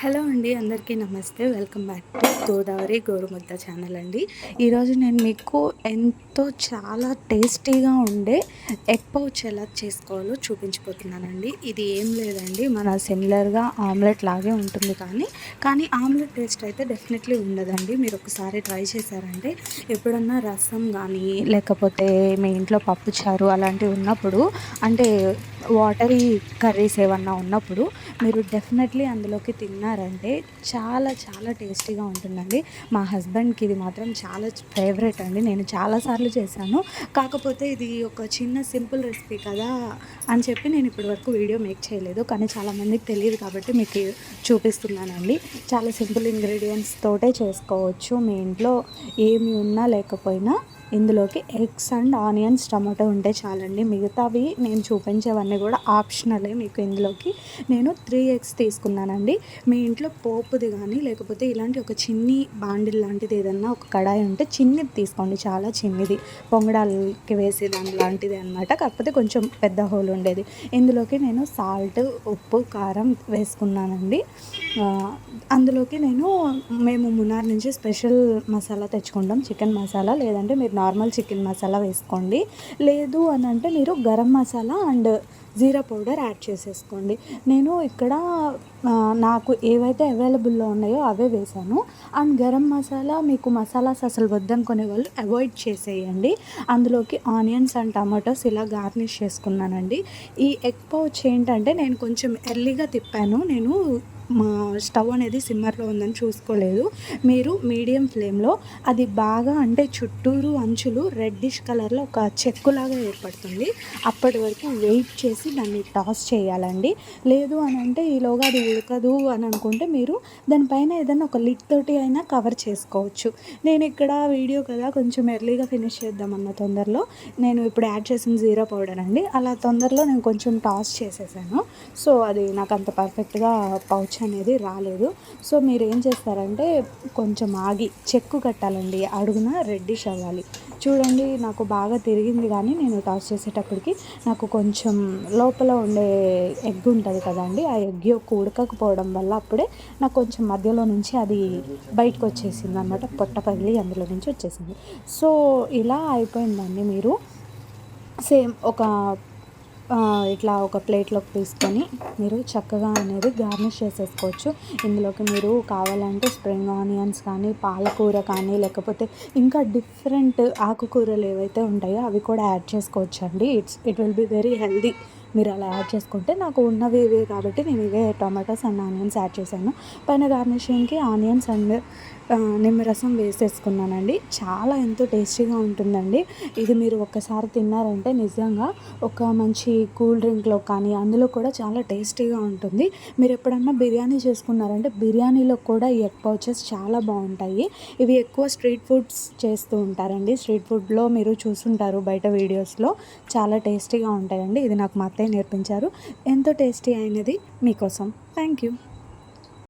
Hello అండి, అందరికీ నమస్తే. Welcome back to Godavari Gorumudda channel అండి. ఈరోజు నేను మీకు చాలా టేస్టీగా ఉండే ఎగ్ పౌచ్ ఎలా చేసుకోవాలో చూపించిపోతున్నానండి. ఇది ఏం లేదండి, మన సిమిలర్గా ఆమ్లెట్ లాగే ఉంటుంది, కానీ ఆమ్లెట్ టేస్ట్ అయితే డెఫినెట్లీ ఉండదండి. మీరు ఒకసారి ట్రై చేశారంటే ఎప్పుడన్నా రసం కానీ లేకపోతే మీ ఇంట్లో పప్పుచారు అలాంటివి ఉన్నప్పుడు, అంటే వాటరీ కర్రీస్ ఏమన్నా ఉన్నప్పుడు మీరు డెఫినెట్లీ అందులోకి తిన్నారంటే చాలా చాలా టేస్టీగా ఉంటుందండి. మా హస్బెండ్కి ఇది మాత్రం చాలా ఫేవరెట్ అండి. నేను చాలాసార్లు చేశాను, కాకపోతే ఇది ఒక చిన్న సింపుల్ రెసిపీ కదా అని చెప్పి నేను ఇప్పటివరకు వీడియో మేక్ చేయలేదు, కానీ చాలామందికి తెలియదు కాబట్టి మీకు చూపిస్తున్నానండి. చాలా సింపుల్ ఇంగ్రీడియంట్స్ తోటే చేసుకోవచ్చు. మీ ఇంట్లో ఏమి ఉన్నా లేకపోయినా ఇందులోకి ఎగ్స్ అండ్ ఆనియన్స్, టమాటో ఉంటే చాలండి. మిగతావి నేను చూపించేవన్నీ కూడా ఆప్షనలే. మీకు ఇందులోకి నేను 3 ఎగ్స్ తీసుకున్నానండి. మీ ఇంట్లో పోపుది కానీ లేకపోతే ఇలాంటి ఒక చిన్ని బాండిల్ లాంటిది ఏదన్నా ఒక కడాయి ఉంటే చిన్నది తీసుకోండి, చాలా చిన్నది, పొంగడాలకి వేసేదాని లాంటిది అనమాట, కాకపోతే కొంచెం పెద్ద హోల్ ఉండేది. ఇందులోకి నేను సాల్ట్, ఉప్పు, కారం వేసుకున్నానండి. అందులోకి మేము మున్నార్ నుంచి స్పెషల్ మసాలా తెచ్చుకుంటాం, చికెన్ మసాలా, లేదంటే మీరు నార్మల్ చికెన్ మసాలా వేసుకోండి. లేదు అని అంటే మీరు garam masala and jeera powder add చేసేసుకోండి. నేను ఇక్కడ నాకు ఏవైతే అవైలబుల్లో ఉన్నాయో అవే వేసాను. అండ్ గరం మసాలా మీకు మసాలాస్ అసలు వద్దనుకునే వాళ్ళు అవాయిడ్ చేసేయండి. అందులోకి ఆనియన్స్ అండ్ టమాటోస్ ఇలా గార్నిష్ చేసుకున్నానండి. ఈ ఎగ్ పౌచ్ ఏంటంటే నేను కొంచెం ఎర్లీగా తిప్పాను. నేను మా స్టవ్ అనేది సిమ్మర్లో ఉందని చూసుకోలేదు. మీరు మీడియం ఫ్లేమ్లో అది బాగా, అంటే చుట్టూరు అంచులు రెడ్డిష్ కలర్లో ఒక చెక్కులాగా ఏర్పడుతుంది, అప్పటి వరకు వెయిట్ చేసి దాన్ని టాస్ చేయాలండి. లేదు అని అంటే ఈలోగా అది ఉడకదు అని అనుకుంటే మీరు దానిపైన ఏదైనా ఒక లిడ్ తోటి అయినా కవర్ చేసుకోవచ్చు. నేను ఇక్కడ వీడియో కదా కొంచెం ఎర్లీగా ఫినిష్ చేద్దామన్న తొందరలో నేను ఇప్పుడు యాడ్ చేసిన జీరా పౌడర్ అండి, అలా తొందరలో నేను కొంచెం టాస్ చేసేసాను. సో అది నాకు అంత పర్ఫెక్ట్గా పౌచ్ అనేది రాలేదు. సో మీరు ఏం చేస్తారంటే కొంచెం ఆగి చెక్కు కట్టాలండి, అడుగున రెడ్డిష్ అవ్వాలి. చూడండి నాకు బాగా తిరిగింది, కానీ నేను టాస్ చేసేటప్పటికి నాకు కొంచెం లోపల ఉండే ఎగ్ ఉంటుంది కదండి, ఆ ఎగ్ యొక్క ఉడకకపోవడం వల్ల అప్పుడే నాకు కొంచెం మధ్యలో నుంచి అది బయటకు వచ్చేసింది అనమాట, పొట్ట పగిలి అందులో నుంచి వచ్చేసింది. సో ఇలా అయిపోయిందండి. మీరు సేమ్ ఇట్లా ఒక ప్లేట్లోకి తీసుకొని మీరు చక్కగా అనేది గార్నిష్ చేసేసుకోవచ్చు. ఇందులోకి మీరు కావాలంటే స్ప్రింగ్ ఆనియన్స్ కానీ, పాలకూర కానీ, లేకపోతే ఇంకా డిఫరెంట్ ఆకుకూరలు ఏవైతే ఉంటాయో అవి కూడా యాడ్ చేసుకోవచ్చు అండి. It will be very healthy. మీరు అలా యాడ్ చేసుకుంటే, నాకు ఉన్నవి ఇవే కాబట్టి నేను ఇవే టొమాటోస్ అండ్ ఆనియన్స్ యాడ్ చేశాను. పైన గార్నిషింగ్కి ఆనియన్స్ అండ్ నిమ్మరసం వేసేసుకున్నానండి. చాలా ఎంతో టేస్టీగా ఉంటుందండి. ఇది మీరు ఒక్కసారి తిన్నారంటే నిజంగా ఒక మంచి కూల్ డ్రింక్లో కానీ అందులో కూడా చాలా టేస్టీగా ఉంటుంది. మీరు ఎప్పుడన్నా బిర్యానీ చేసుకున్నారంటే బిర్యానీలో కూడా ఈ ఎగ్ పౌచెస్ చాలా బాగుంటాయి. ఇవి ఎక్కువ స్ట్రీట్ ఫుడ్స్ చేస్తూ ఉంటారండి. స్ట్రీట్ ఫుడ్లో మీరు చూసుంటారు బయట వీడియోస్లో, చాలా టేస్టీగా ఉంటాయండి. ఇది నాకు మా అత్తయ్య నేర్పించారు. ఎంతో టేస్టీ అయినది మీకోసం. Thank you.